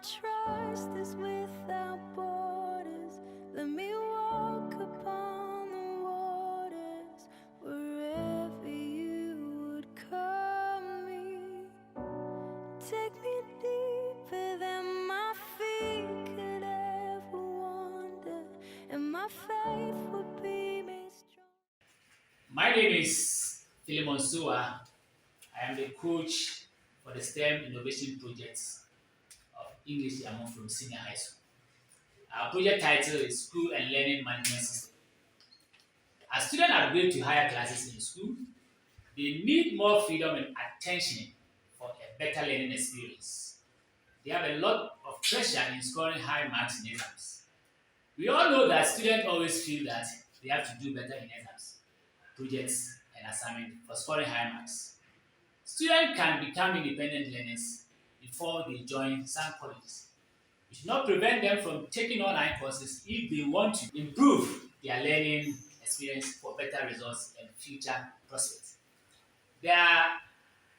trust is without borders. Let me walk upon the waters wherever you would call me. Take me deeper than my feet could ever wander, and my faith would be made strong. My name is Philemon Sua. I am the coach for the STEM Innovation Project of Ngleshie Amanfro Senior High School. Our project title is School and Learning Management System. As students upgrade to higher classes in school, they need more freedom and attention for a better learning experience. They have a lot of pressure in scoring high marks in exams. We all know that students always feel that they have to do better in exams, projects, and assignments for scoring high marks. Students can become independent learners before they join some colleges. We should not prevent them from taking online courses if they want to improve their learning experience for better results and future prospects. There are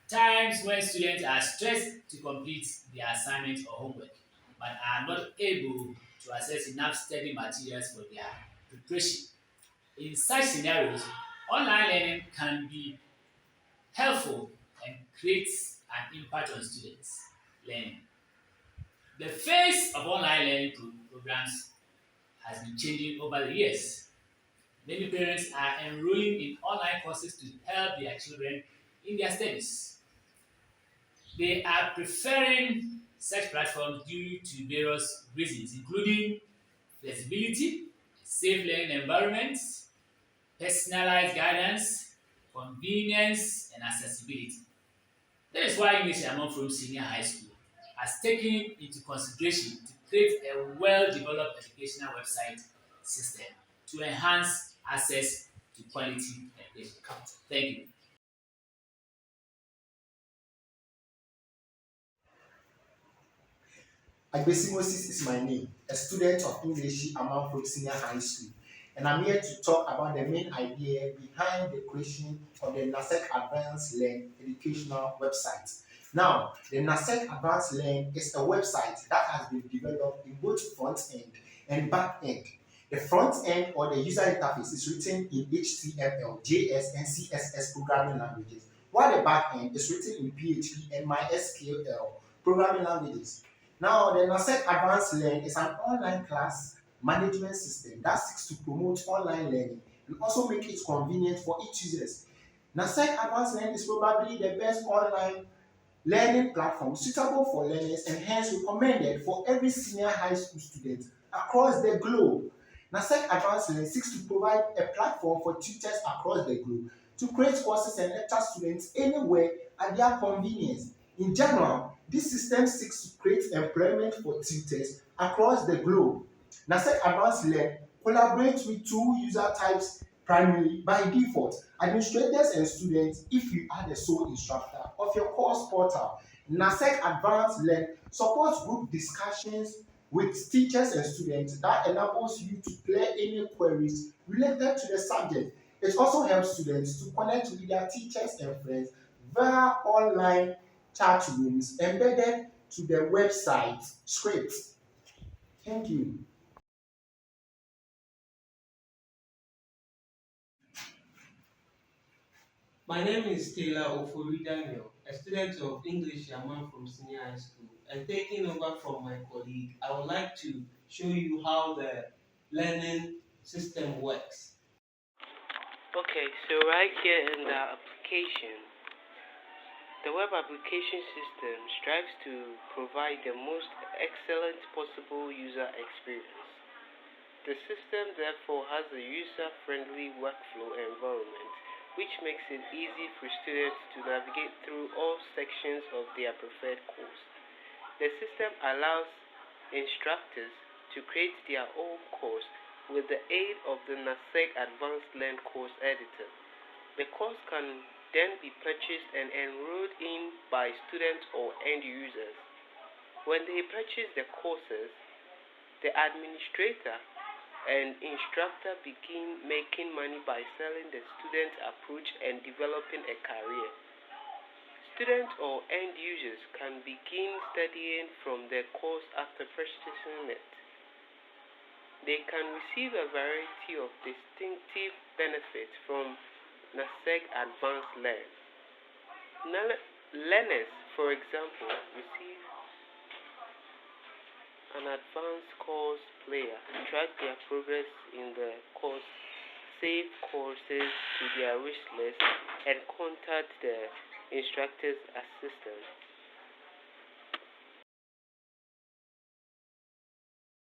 times when students are stressed to complete their assignments or homework, but are not able to access enough study materials for their preparation. In such scenarios, online learning can be helpful and creates an impact on students' learning. The face of online learning programs has been changing over the years. Many parents are enrolling in online courses to help their children in their studies. They are preferring such platforms due to various reasons, including flexibility, safe learning environments, personalized guidance, convenience, and accessibility. That is why English Among from Senior High School has taken into consideration to create a well-developed educational website system to enhance access to quality education. Thank you. Agbesi Moses is my name, a student of Ngleshie Amanfro Senior High School, and I'm here to talk about the main idea behind the creation of the NASEC Advanced Learn educational website. Now, the NASEC Advanced Learn is a website that has been developed in both front end and back end. The front end or the user interface is written in HTML, JS, and CSS programming languages, while the back end is written in PHP and MySQL programming languages. Now, the NASEC Advanced Learn is an online class management system that seeks to promote online learning and also make it convenient for its users. NASEC Advanced Learn is probably the best online learning platform suitable for learners and hence recommended for every senior high school student across the globe. NASEC Advanced Learn seeks to provide a platform for tutors across the globe to create courses and lecture students anywhere at their convenience. In general, this system seeks to create employment for tutors across the globe. NASEC Advanced Learn collaborates with two user types primarily by default: administrators and students if you are the sole instructor of your course portal. NASEC Advanced Learn supports group discussions with teachers and students that enables you to clear any queries related to the subject. It also helps students to connect with their teachers and friends via online chat rooms embedded to the website script. Thank you. My name is Taylor Ofori Daniel, a student of English Yaman from Senior High School, and taking over from my colleague, I would like to show you how the learning system works. Okay, so right here in the application, the web application system strives to provide the most excellent possible user experience. The system therefore has a user-friendly workflow environment which makes it easy for students to navigate through all sections of their preferred course. The system allows instructors to create their own course with the aid of the NASEC Advanced Learn course editor. The course can then be purchased and enrolled in by students or end users. When they purchase the courses, the administrator and instructor begin making money by selling the student approach and developing a career. students or end users can begin studying from the course after purchasing it. They can receive a variety of distinctive benefits from NASEC Advanced Learn. Learners, for example, receive an advanced course player to track their progress in the course, save courses to their wish list, and contact the instructor's assistant.